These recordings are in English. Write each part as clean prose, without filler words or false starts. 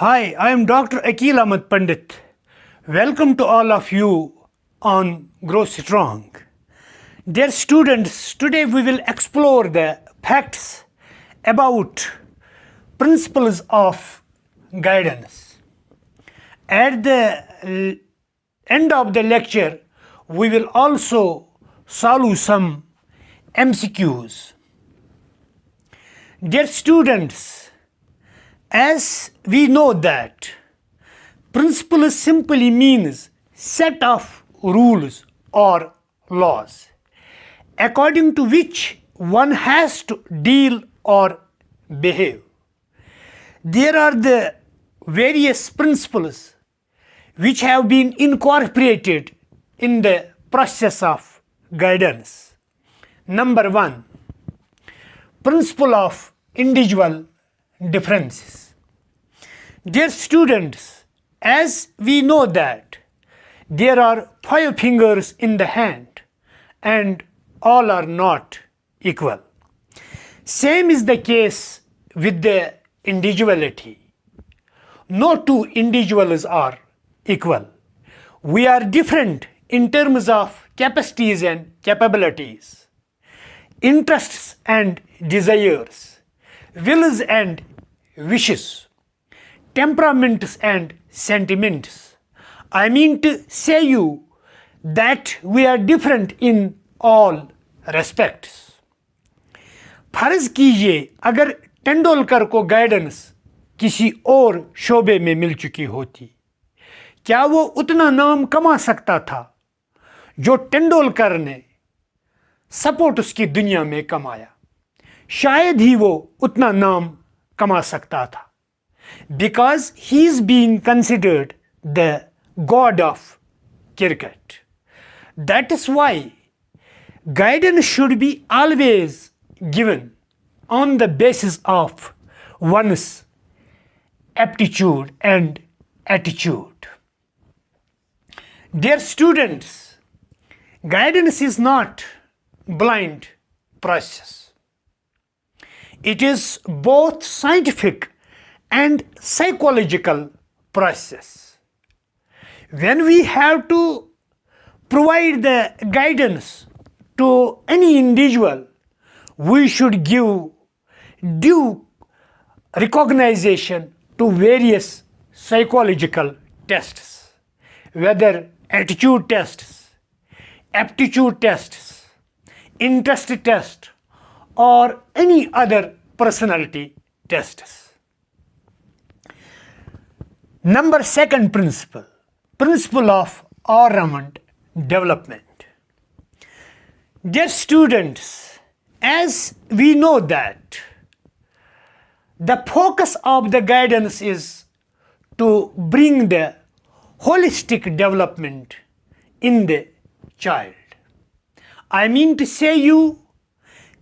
Hi, I am Dr. Aqueel Ahmed Pandit. Welcome to all of you on Grow Strong. Dear students, today we will explore the facts about principles of guidance. At the end of the lecture, we will also solve some MCQs. Dear students, as we know that principle simply means set of rules or laws according to which one has to deal or behave. There are the various principles which have been incorporated in the process of guidance. Number 1, principle of individual differences. Dear students, as we know that there are 5 fingers in the hand and all are not equal. Same is the case with the individuality. No two individuals are equal. We are different in terms of capacities and capabilities, interests and desires, wills and wishes, temperaments and sentiments. I mean to say you that we are different in all respects. फर्ज कीजिए अगर तेंदुलकर को guidance किसी और शोबे में मिल चुकी होती, क्या वो उतना नाम कमा सकता था जो तेंदुलकर ने सपोर्ट उसकी दुनिया में कमाया? शायद ही वो उतना नाम कमा सकता था, because he is being considered the god of cricket. That is why guidance should be always given on the basis of one's aptitude and attitude. Dear students, guidance is not blind process. It is both scientific and psychological process. When we have to provide the guidance to any individual, we should give due recognition to various psychological tests, whether attitude tests, aptitude tests, interest test, or any other personality tests. Number 2 principle of all-round development. Dear students, as we know that the focus of the guidance is to bring the holistic development in the child. I mean to say you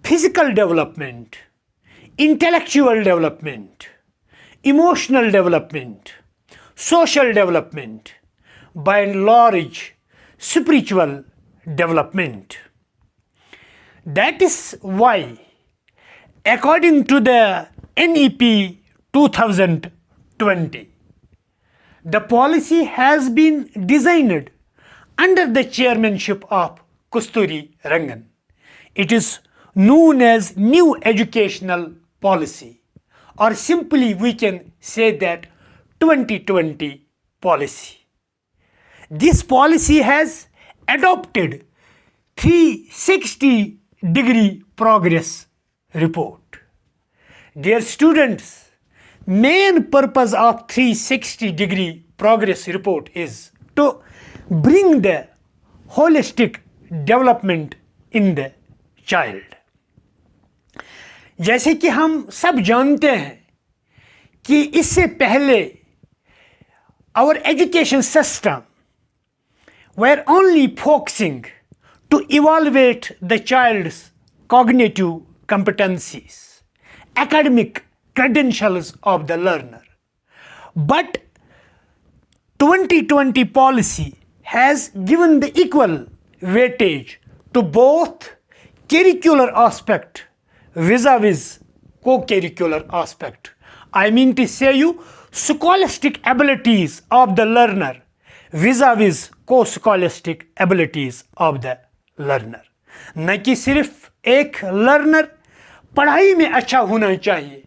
physical development, intellectual development, emotional development, social development, by and large, spiritual development. That is why, according to the NEP 2020, the policy has been designed under the chairmanship of Kusturi Rangan. It is known as New Educational Policy, or simply we can say that 2020 policy. This policy has adopted 360-degree progress report. Dear students, main purpose of 360-degree progress report is to bring the holistic development in the child. जैसे कि हम सब जानते हैं कि इससे पहले our education system were only focusing to evaluate the child's cognitive competencies, academic credentials of the learner. But 2020 policy has given the equal weightage to both curricular aspect vis-a-vis co-curricular aspect. I mean to say you, scholastic abilities of the learner vis-a-vis co-scholastic abilities of the learner. न कि सिर्फ एक learner पढ़ाई में अच्छा होना चाहिए,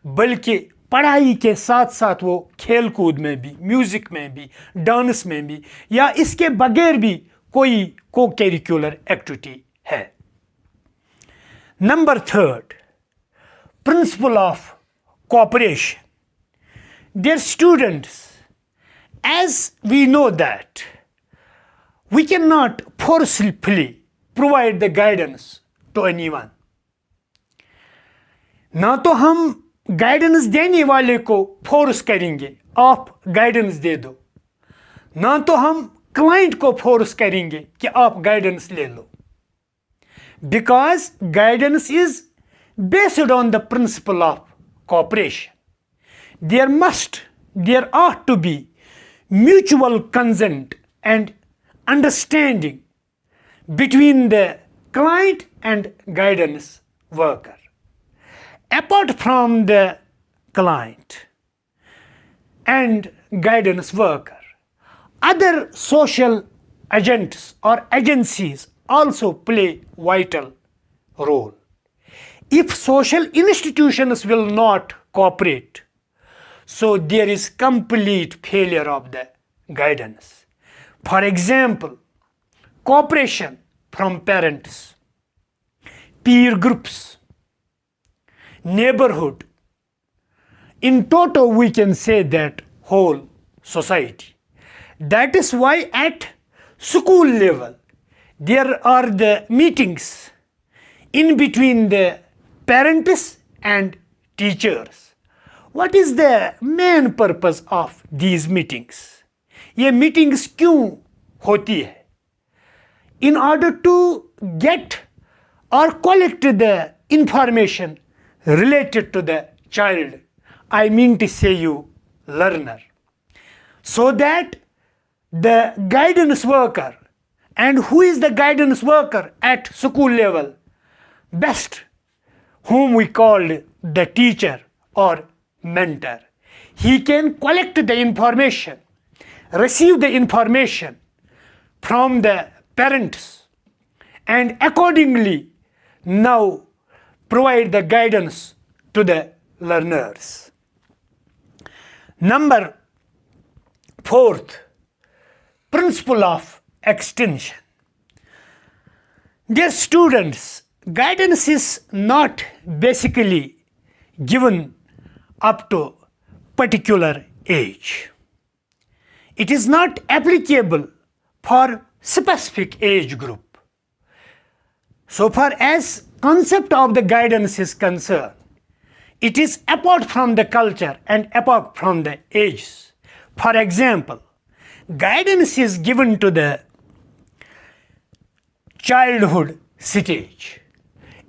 बल्कि पढ़ाई के साथ साथ वो खेल कूद में भी, म्यूजिक में भी, डांस में भी, या इसके बगैर भी कोई को करिकुलर एक्टिविटी है. Number 3, principle of cooperation. Dear students, as we know that we cannot forcefully provide the guidance to anyone. ना तो हम गाइडेंस देने वाले को फोर्स करेंगे आप गाइडेंस दे दो, ना तो हम क्लाइंट को फोर्स करेंगे कि आप गाइडेंस ले लो. Because guidance is based on the principle of cooperation. There ought to be mutual consent and understanding between the client and guidance worker. Apart from the client and guidance worker, other social agents or agencies also play vital role. If social institutions will not cooperate, so there is complete failure of the guidance. For example, cooperation from parents, peer groups, neighborhood. In total, we can say that whole society. That is why at school level, there are the meetings in between the parents and teachers. What is the main purpose of these meetings? ये meetings क्यों होती है? In order to get or collect the information related to the child, I mean to say you learner, so that the guidance worker, and who is the guidance worker at school level? Best, whom we call the teacher or mentor. He can collect the information, receive the information from the parents, and accordingly now provide the guidance to the learners. Number 4, principle of extension. Dear students, guidance is not basically given up to particular age. It is not applicable for specific age group. So far as concept of the guidance is concerned, it is apart from the culture and apart from the ages. For example, guidance is given to the childhood stage.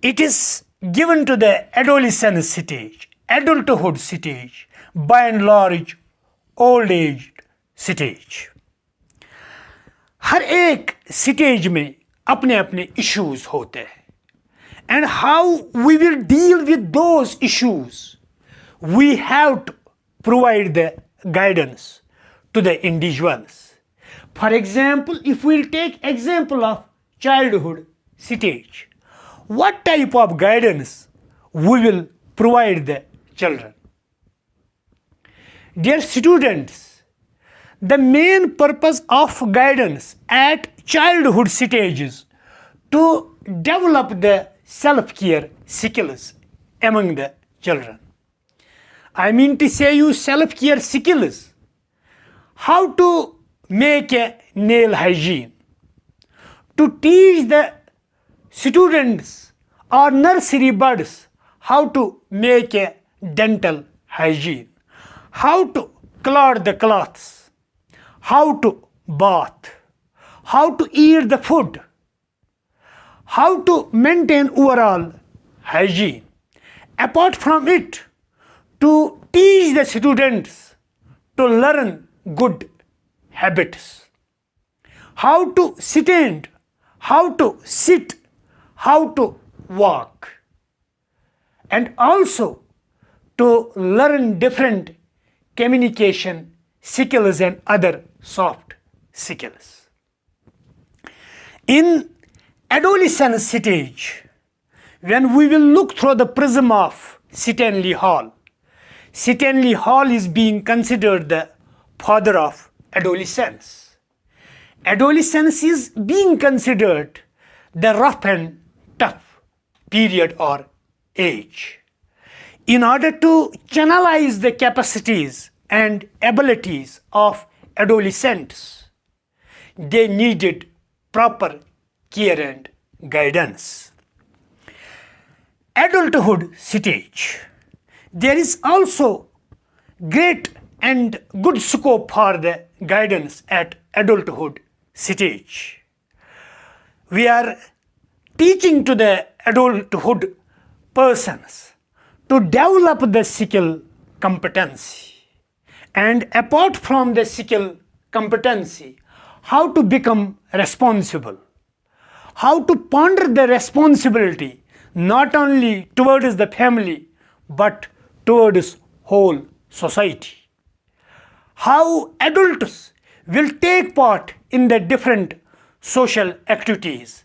It is given to the adolescent stage, adulthood stage, by and large old age stage. हर एक stage में अपने अपने issues होते हैं. And how we will deal with those issues, we have to provide the guidance to the individuals. For example, if we'll take example of childhood stage, what type of guidance we will provide the children? Dear students, the main purpose of guidance at childhood stages to develop the self-care skills among the children. I mean to say you self-care skills. How to make a nail hygiene. To teach the students or nursery birds how to make a dental hygiene. How to clothe the clothes. How to bath. How to eat the food. How to maintain overall hygiene. Apart from it, to teach the students to learn good habits. How to stand, how to sit, how to walk. And also to learn different communication skills and other soft skills. In adolescent stage, when we will look through the prism of Stanley Hall is being considered the father of adolescence. Adolescence is being considered the rough and tough period or age. In order to channelize the capacities and abilities of adolescents, they needed proper care and guidance. Adulthood stage. There is also great and good scope for the guidance at adulthood stage. We are teaching to the adulthood persons to develop the skill competency, and apart from the skill competency, how to become responsible, how to ponder the responsibility not only towards the family but towards whole society. How adults will take part in the different social activities.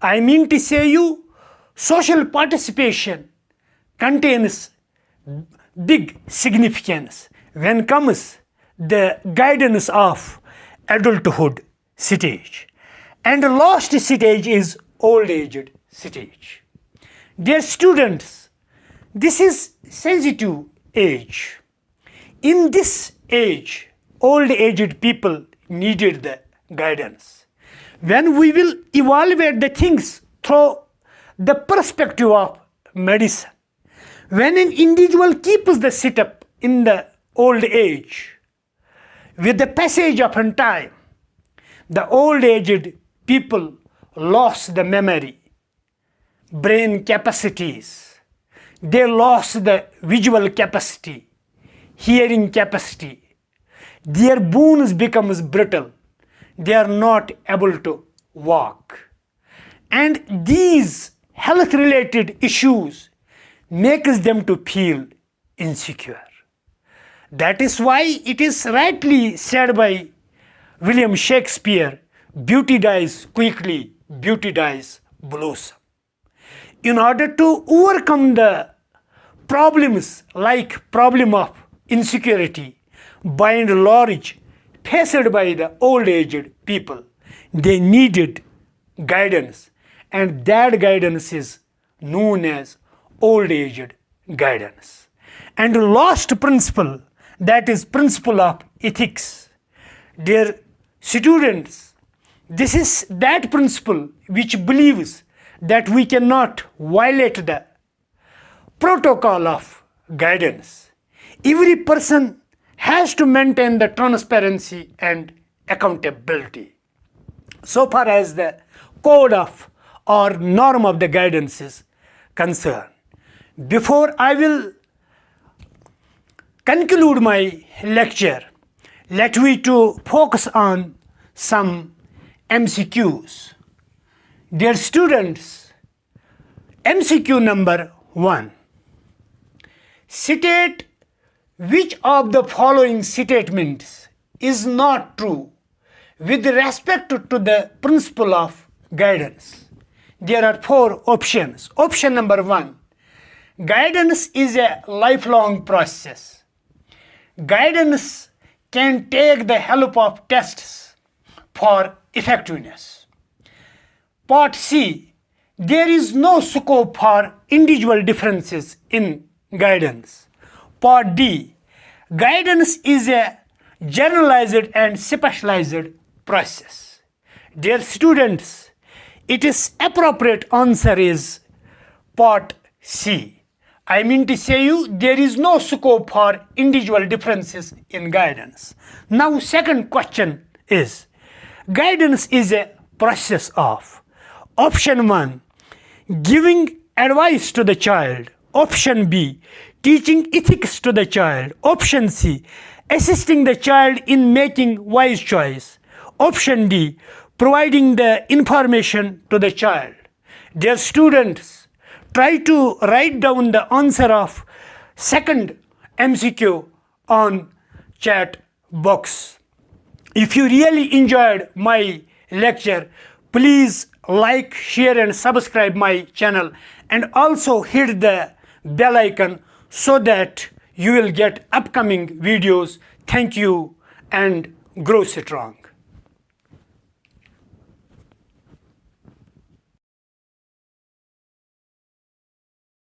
I mean to say you, social participation contains big significance when comes the guidance of adulthood stage. And the last stage is old age stage. Dear students, this is sensitive age. In this age, old aged people needed the guidance. When we will evaluate the things through the perspective of medicine, when an individual keeps the sit-up in the old age, with the passage of time, the old aged people lost the memory, brain capacities, they lost the visual capacity, hearing capacity, their bones becomes brittle, they are not able to walk. And these health related issues makes them to feel insecure. That is why it is rightly said by William Shakespeare, beauty dies quickly, beauty dies blossom. In order to overcome the problems like problem of insecurity by and large faced by the old aged people, they needed guidance, and that guidance is known as old aged guidance. And the last principle, that is principle of ethics. Dear students, this is that principle which believes that we cannot violate the protocol of guidance. Every person has to maintain the transparency and accountability. So far as the code of or norm of the guidance is concerned. Before I will conclude my lecture, let me to focus on some MCQs. Dear students, MCQ number 1. State which of the following statements is not true with respect to the principle of guidance. There are 4 options. Option number 1. Guidance is a lifelong process. Guidance can take the help of tests for effectiveness. Part C. There is no scope for individual differences in guidance. Part D. Guidance is a generalized and specialized process. Dear students, it is appropriate answer is part C. I mean to say you, there is no scope for individual differences in guidance. Now second question is, guidance is a process of option 1, giving advice to the child. Option B, teaching ethics to the child. Option C, assisting the child in making wise choice. Option D, providing the information to the child. Dear students, try to write down the answer of second MCQ on chat box. If you really enjoyed my lecture, please like, share and subscribe my channel, and also hit the bell icon so that you will get upcoming videos. Thank you and grow strong.